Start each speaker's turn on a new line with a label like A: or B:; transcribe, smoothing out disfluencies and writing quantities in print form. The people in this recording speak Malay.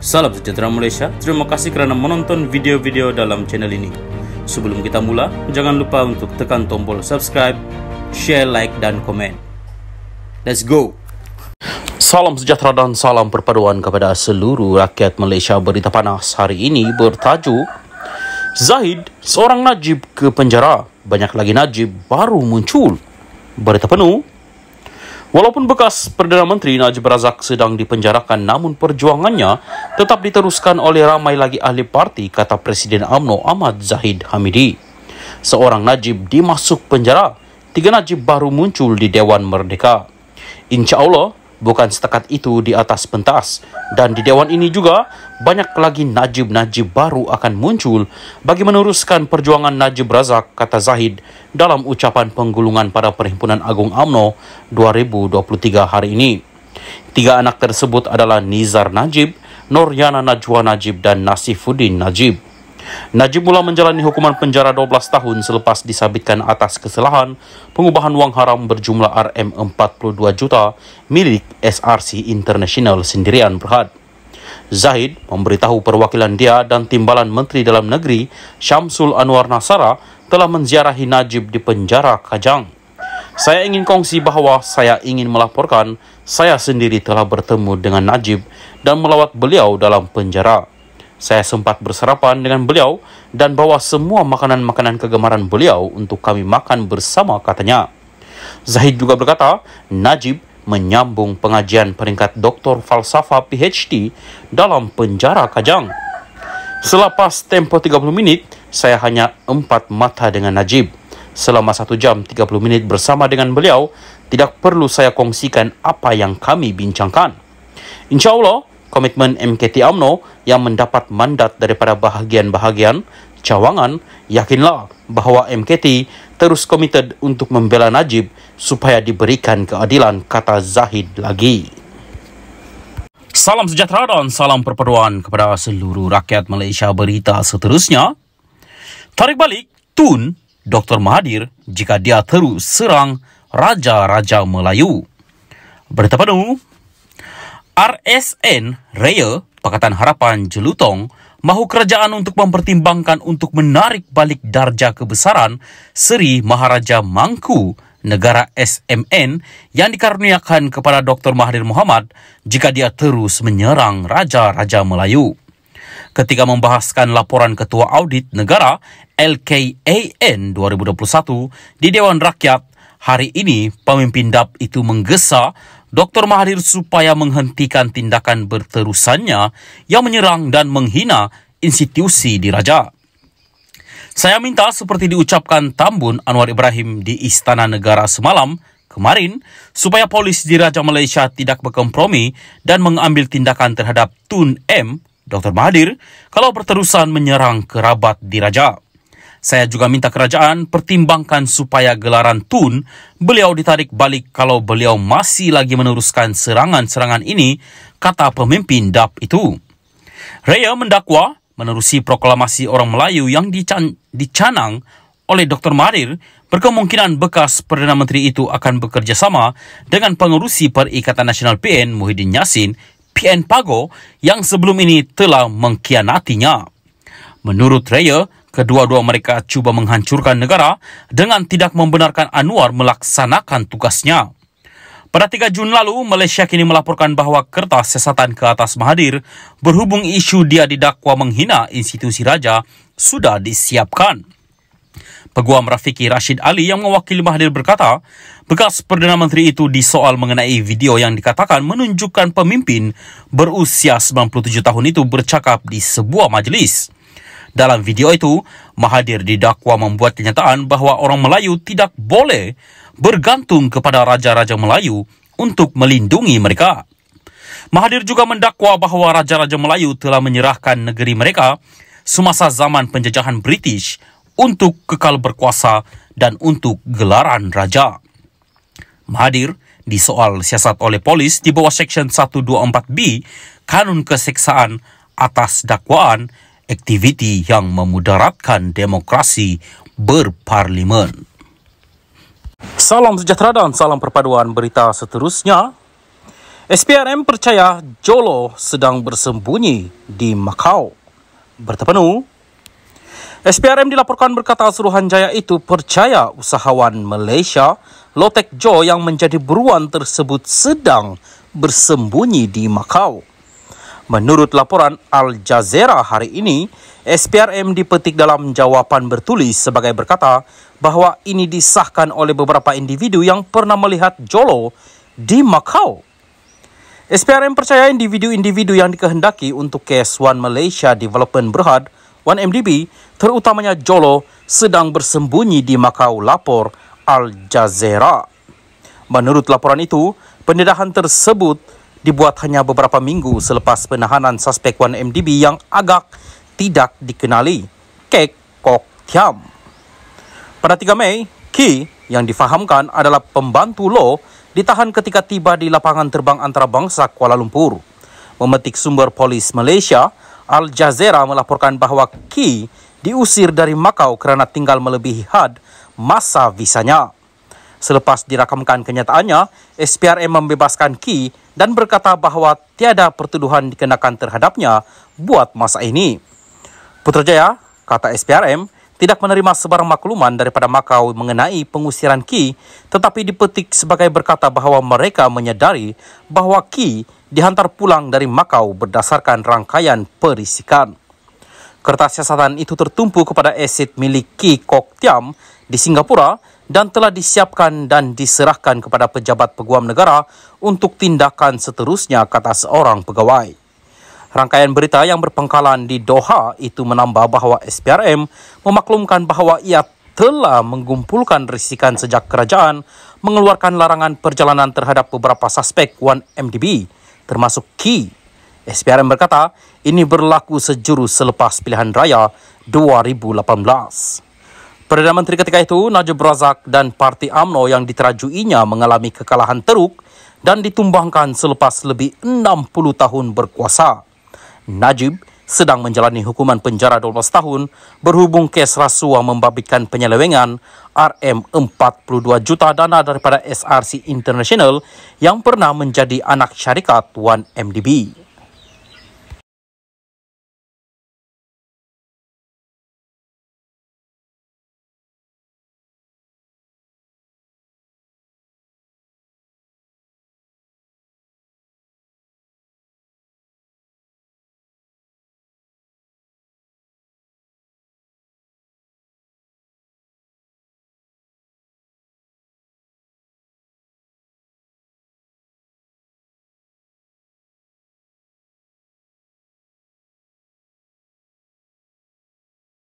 A: Salam sejahtera Malaysia, terima kasih kerana menonton video-video dalam channel ini. Sebelum kita mula, jangan lupa untuk tekan tombol subscribe, share, like dan komen. Let's go! Salam sejahtera dan salam perpaduan kepada seluruh rakyat Malaysia. Berita panas hari ini bertajuk Zahid, seorang Najib ke penjara. Banyak lagi Najib baru muncul. Berita penuh. Walaupun bekas Perdana Menteri Najib Razak sedang dipenjarakan, namun perjuangannya tetap diteruskan oleh ramai lagi ahli parti, kata Presiden UMNO Ahmad Zahid Hamidi. Seorang Najib dimasuk penjara, 3 Najib baru muncul di Dewan Merdeka. Insya Allah, bukan setakat itu di atas pentas, dan di Dewan ini juga banyak lagi Najib-Najib baru akan muncul bagi meneruskan perjuangan Najib Razak, kata Zahid dalam ucapan penggulungan pada Perhimpunan Agung UMNO 2023 hari ini. 3 anak tersebut adalah Nizar Najib, Noryana Najwa Najib dan Nasifuddin Najib. Najib mula menjalani hukuman penjara 12 tahun selepas disabitkan atas kesalahan pengubahan wang haram berjumlah RM42 juta milik SRC International sendirian berhad. Zahid memberitahu perwakilan dia dan Timbalan Menteri Dalam Negeri Syamsul Anwar Nasara telah menziarahi Najib di penjara Kajang. Saya ingin kongsi bahawa saya ingin melaporkan saya sendiri telah bertemu dengan Najib dan melawat beliau dalam penjara. Saya sempat bersarapan dengan beliau dan bawa semua makanan-makanan kegemaran beliau untuk kami makan bersama, katanya. Zahid juga berkata, Najib menyambung pengajian peringkat Doktor Falsafah PhD dalam penjara Kajang. Selepas tempoh 30 minit, saya hanya 4 mata dengan Najib. Selama 1 jam 30 minit bersama dengan beliau, tidak perlu saya kongsikan apa yang kami bincangkan. Insya Allah, komitmen MKT UMNO yang mendapat mandat daripada bahagian-bahagian cawangan, yakinlah bahawa MKT terus komited untuk membela Najib supaya diberikan keadilan, kata Zahid lagi. Salam sejahtera dan salam perpaduan kepada seluruh rakyat Malaysia. Berita seterusnya, tarik balik Tun Dr. Mahathir jika dia terus serang Raja-Raja Melayu. Berita penuh. RSN Raya Pakatan Harapan Jelutong mahu kerajaan untuk mempertimbangkan untuk menarik balik darjah kebesaran Seri Maharaja Mangku Negara SMN yang dikaruniakan kepada Dr. Mahathir Mohamad jika dia terus menyerang Raja-Raja Melayu. Ketika membahaskan laporan Ketua Audit Negara LKAN 2021 di Dewan Rakyat hari ini, pemimpin DAP itu menggesa Dr. Mahathir supaya menghentikan tindakan berterusannya yang menyerang dan menghina institusi diraja. Saya minta seperti diucapkan Tambun Anwar Ibrahim di Istana Negara semalam kemarin, supaya polis diraja Malaysia tidak berkompromi dan mengambil tindakan terhadap Tun M. Dr. Mahathir kalau berterusan menyerang kerabat diraja. Saya juga minta kerajaan pertimbangkan supaya gelaran Tun beliau ditarik balik kalau beliau masih lagi meneruskan serangan-serangan ini, kata pemimpin DAP itu. Raya mendakwa menerusi proklamasi orang Melayu yang dicanang oleh Dr. Mahathir, berkemungkinan bekas Perdana Menteri itu akan bekerjasama dengan pengurusi Perikatan Nasional PN Muhyiddin Yassin, PN Pago, yang sebelum ini telah mengkhianatinya. Menurut Raya, kedua-dua mereka cuba menghancurkan negara dengan tidak membenarkan Anwar melaksanakan tugasnya. Pada 3 Jun lalu, Malaysia kini melaporkan bahawa kertas siasatan ke atas Mahathir berhubung isu dia didakwa menghina institusi raja sudah disiapkan. Peguam Rafiki Rashid Ali yang mewakili Mahathir berkata, bekas Perdana Menteri itu disoal mengenai video yang dikatakan menunjukkan pemimpin berusia 97 tahun itu bercakap di sebuah majlis. Dalam video itu, Mahathir didakwa membuat kenyataan bahawa orang Melayu tidak boleh bergantung kepada Raja-Raja Melayu untuk melindungi mereka. Mahathir juga mendakwa bahawa Raja-Raja Melayu telah menyerahkan negeri mereka semasa zaman penjajahan British untuk kekal berkuasa dan untuk gelaran raja. Mahathir disoal siasat oleh polis di bawah Seksyen 124B Kanun Keseksaan atas dakwaan aktiviti yang memudaratkan demokrasi berparlimen. Salam sejahtera dan salam perpaduan. Berita seterusnya, SPRM percaya Jolo sedang bersembunyi di Macau. Berita penuh. SPRM dilaporkan berkata Suruhanjaya itu percaya usahawan Malaysia Lotek Jo yang menjadi buruan tersebut sedang bersembunyi di Macau. Menurut laporan Al Jazeera hari ini, SPRM dipetik dalam jawapan bertulis sebagai berkata bahwa ini disahkan oleh beberapa individu yang pernah melihat Jolo di Macau. SPRM percaya individu-individu yang dikehendaki untuk kes One Malaysia Development Berhad, 1MDB, terutamanya Jolo, sedang bersembunyi di Macau, lapor Al Jazeera. Menurut laporan itu, pendedahan tersebut dibuat hanya beberapa minggu selepas penahanan suspek 1MDB yang agak tidak dikenali, Kek Kok Thiam. Pada 3 Mei, Ki yang difahamkan adalah pembantu Lo ditahan ketika tiba di lapangan terbang antarabangsa Kuala Lumpur. Memetik sumber polis Malaysia, Al Jazeera melaporkan bahawa Ki diusir dari Macau kerana tinggal melebihi had masa visanya. Selepas dirakamkan kenyataannya, SPRM membebaskan Ki dan berkata bahawa tiada pertuduhan dikenakan terhadapnya buat masa ini. Putrajaya, kata SPRM, tidak menerima sebarang makluman daripada Macau mengenai pengusiran Ki, tetapi dipetik sebagai berkata bahawa mereka menyadari bahawa Ki dihantar pulang dari Macau berdasarkan rangkaian perisikan. Kertas siasatan itu tertumpu kepada aset milik Ki Kok Thiam di Singapura dan telah disiapkan dan diserahkan kepada pejabat peguam negara untuk tindakan seterusnya, kata seorang pegawai. Rangkaian berita yang berpangkalan di Doha itu menambah bahawa SPRM memaklumkan bahawa ia telah mengumpulkan risikan sejak kerajaan mengeluarkan larangan perjalanan terhadap beberapa suspek 1MDB, termasuk Ki. SPRM berkata ini berlaku sejurus selepas pilihan raya 2018. Perdana Menteri ketika itu, Najib Razak, dan Parti UMNO yang diterajuinya mengalami kekalahan teruk dan ditumbangkan selepas lebih 60 tahun berkuasa. Najib sedang menjalani hukuman penjara 12 tahun berhubung kes rasuah membabitkan penyelewengan RM42 juta dana daripada SRC International yang pernah menjadi anak syarikat 1MDB.